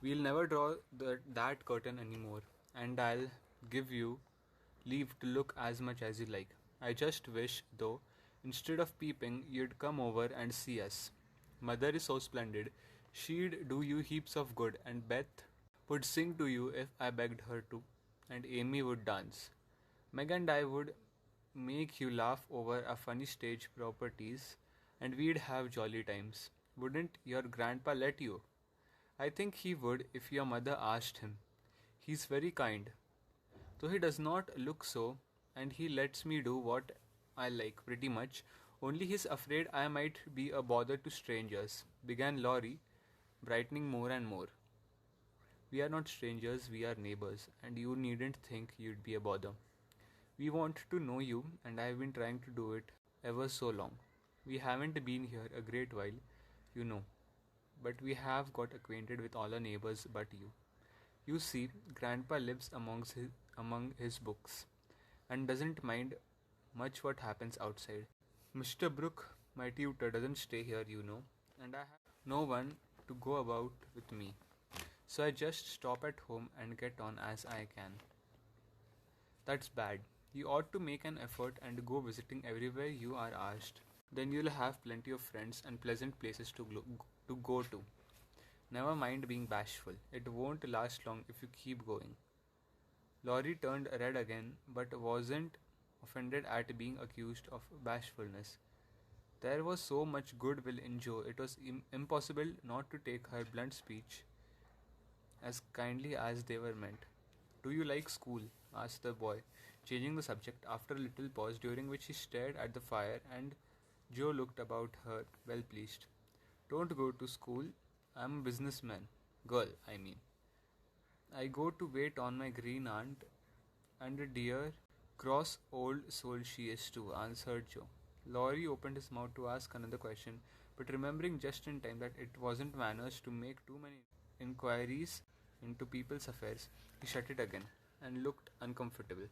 We'll never draw that curtain anymore, and I'll give you leave to look as much as you like. I just wish, though, instead of peeping, you'd come over and see us. Mother is so splendid. She'd do you heaps of good, and Beth would sing to you if I begged her to, and Amy would dance. Meg and I would make you laugh over our funny stage properties, and we'd have jolly times. Wouldn't your grandpa let you? I think he would if your mother asked him. He's very kind, though he does not look so, and he lets me do what I like pretty much, only he's afraid I might be a bother to strangers, began Laurie, brightening more and more. We are not strangers, we are neighbors, and you needn't think you'd be a bother. We want to know you, and I've been trying to do it ever so long. We haven't been here a great while, you know, but we have got acquainted with all our neighbors but you. You see, Grandpa lives among his books and doesn't mind much what happens outside. Mr. Brooke, my tutor, doesn't stay here, you know, and I have no one to go about with me. So I just stop at home and get on as I can. That's bad. You ought to make an effort and go visiting everywhere you are asked. Then you'll have plenty of friends and pleasant places to go to. Never mind being bashful. It won't last long if you keep going. Laurie turned red again, but wasn't offended at being accused of bashfulness. There was so much goodwill in Joe, it was impossible not to take her blunt speech as kindly as they were meant. Do you like school? Asked the boy, changing the subject after a little pause during which he stared at the fire and Joe looked about her, well pleased. Don't go to school. I'm a businessman. Girl, I mean. I go to wait on my green aunt, and a dear, cross old soul she is too, answered Joe. Laurie opened his mouth to ask another question, but remembering just in time that it wasn't manners to make too many inquiries into people's affairs, he shut it again and looked uncomfortable.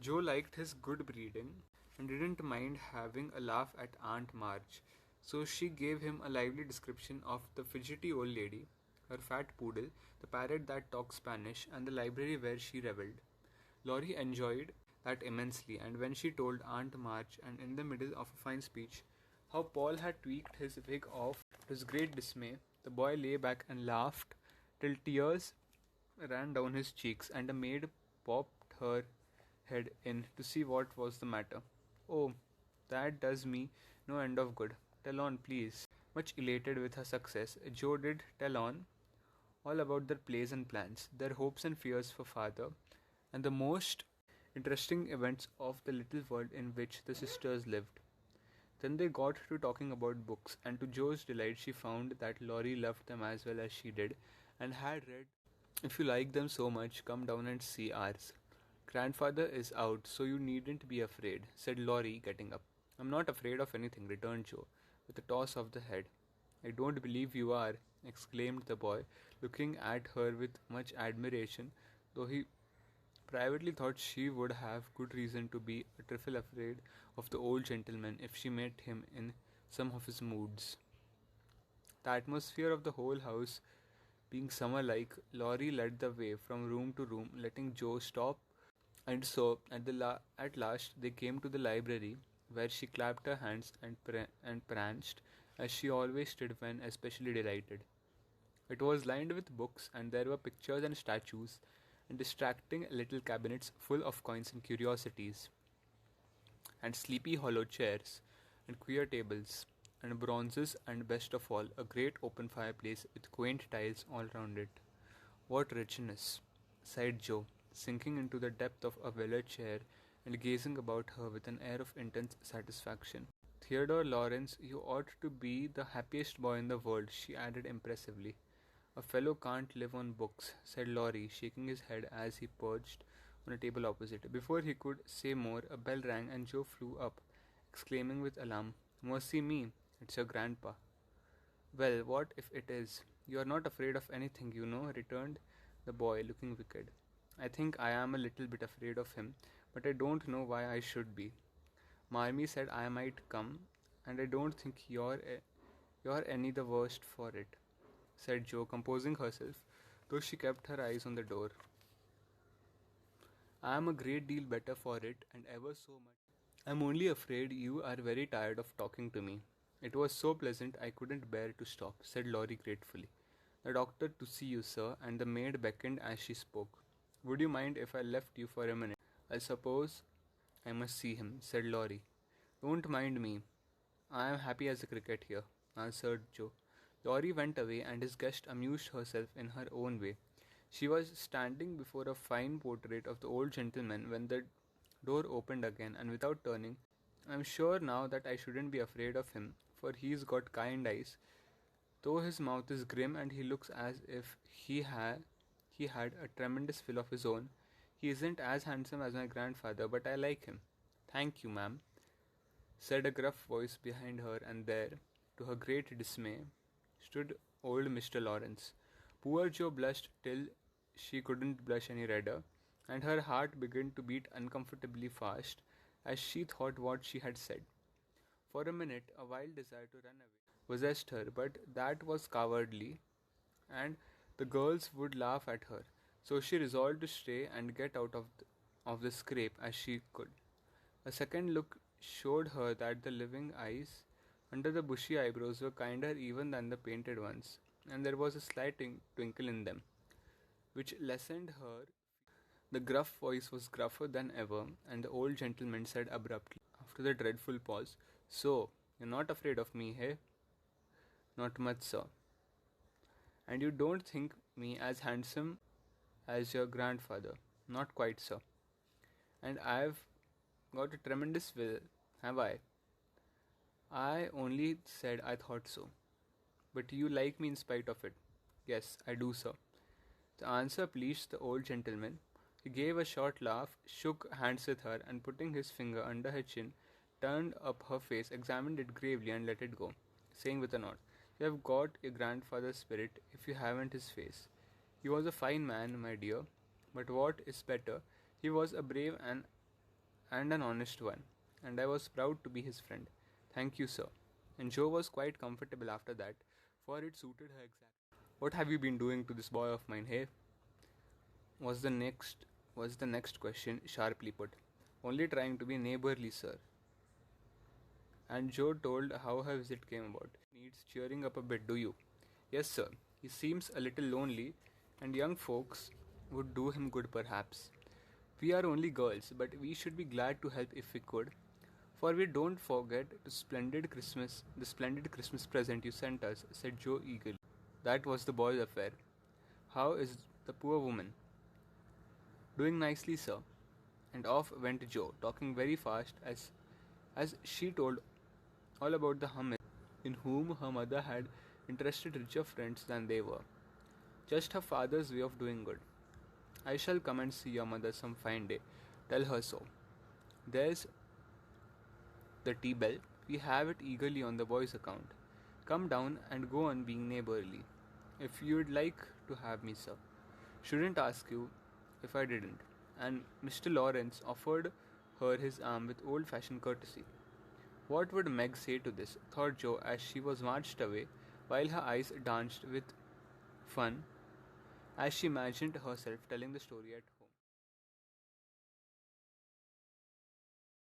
Joe liked his good breeding and didn't mind having a laugh at Aunt March, so she gave him a lively description of the fidgety old lady, her fat poodle, the parrot that talked Spanish, and the library where she revelled. Laurie enjoyed that immensely, and when she told Aunt March, and in the middle of a fine speech, how Paul had tweaked his wig off to his great dismay, the boy lay back and laughed till tears ran down his cheeks, and a maid popped her head in to see what was the matter. Oh, that does me no end of good. Tell on, please. Much elated with her success, Joe did tell on all about their plays and plans, their hopes and fears for father, and the most interesting events of the little world in which the sisters lived. Then they got to talking about books, and to Joe's delight, she found that Laurie loved them as well as she did, and had read. If you like them so much, come down and see ours. Grandfather is out, so you needn't be afraid, said Laurie, getting up. I'm not afraid of anything, returned Joe, with a toss of the head. I don't believe you are, exclaimed the boy, looking at her with much admiration, though he privately thought she would have good reason to be a trifle afraid of the old gentleman if she met him in some of his moods. The atmosphere of the whole house being summer-like, Laurie led the way from room to room, letting Joe stop, and so at last they came to the library, where she clapped her hands and pranced, as she always did when especially delighted. It was lined with books, and there were pictures and statues, and distracting little cabinets full of coins and curiosities, and sleepy hollow chairs, and queer tables, and bronzes, and best of all, a great open fireplace with quaint tiles all round it. What richness! Sighed Joe, sinking into the depth of a willow chair and gazing about her with an air of intense satisfaction. Theodore Lawrence, you ought to be the happiest boy in the world, she added impressively. A fellow can't live on books, said Laurie, shaking his head as he perched on a table opposite. Before he could say more, a bell rang and Joe flew up, exclaiming with alarm, Mercy me, it's your grandpa. Well, what if it is? You are not afraid of anything, you know, returned the boy, looking wicked. I think I am a little bit afraid of him, but I don't know why I should be. Marmee said I might come, and I don't think you're any the worst for it, said Jo, composing herself, though she kept her eyes on the door. I am a great deal better for it, and ever so much. I am only afraid you are very tired of talking to me. It was so pleasant I couldn't bear to stop, said Laurie gratefully. The doctor to see you, sir, and the maid beckoned as she spoke. Would you mind if I left you for a minute? I suppose I must see him, said Laurie. Don't mind me. I am happy as a cricket here, answered Joe. Laurie went away, and his guest amused herself in her own way. She was standing before a fine portrait of the old gentleman when the door opened again, and without turning, I'm sure now that I shouldn't be afraid of him, for he's got kind eyes, though his mouth is grim and he looks as if he had a tremendous will of his own. He isn't as handsome as my grandfather, but I like him. Thank you, ma'am, said a gruff voice behind her, and there, to her great dismay, stood old Mr. Lawrence. Poor Jo blushed till she couldn't blush any redder, and her heart began to beat uncomfortably fast as she thought what she had said. For a minute, a wild desire to run away possessed her, but that was cowardly, and the girls would laugh at her. So she resolved to stay and get out of the scrape as she could. A second look showed her that the living eyes under the bushy eyebrows were kinder even than the painted ones, and there was a slight twinkle in them, which lessened her. The gruff voice was gruffer than ever, and the old gentleman said abruptly, after the dreadful pause, So, you're not afraid of me, hey? Not much, sir. And you don't think me as handsome as your grandfather? Not quite, sir. And I've got a tremendous will, have I? I only said I thought so. But you like me in spite of it? Yes, I do, sir. The answer pleased the old gentleman. He gave a short laugh, shook hands with her, and putting his finger under her chin, turned up her face, examined it gravely, and let it go, saying with a nod, You have got your grandfather's spirit if you haven't his face. He was a fine man, my dear, but what is better, he was a brave and an honest one, and I was proud to be his friend. Thank you, sir. And Jo was quite comfortable after that, for it suited her exactly. What have you been doing to this boy of mine, hey? Was the next question sharply put. Only trying to be neighborly, sir. And Jo told how her visit came about. Needs cheering up a bit, do you? Yes, sir. He seems a little lonely, and young folks would do him good perhaps. We are only girls, but we should be glad to help if we could. For we don't forget the splendid Christmas present you sent us, said Jo eagerly. That was the boy's affair. How is the poor woman? Doing nicely, sir. And off went Jo, talking very fast as she told all about the Hummus, in whom her mother had interested richer friends than they were. Just her father's way of doing good. I shall come and see your mother some fine day. Tell her so. There's the tea bell. We have it eagerly on the boy's account. Come down and go on being neighborly. If you'd like to have me, sir. Shouldn't ask you if I didn't. And Mr. Lawrence offered her his arm with old fashioned courtesy. What would Meg say to this? Thought Jo as she was marched away, while her eyes danced with fun as she imagined herself telling the story at home.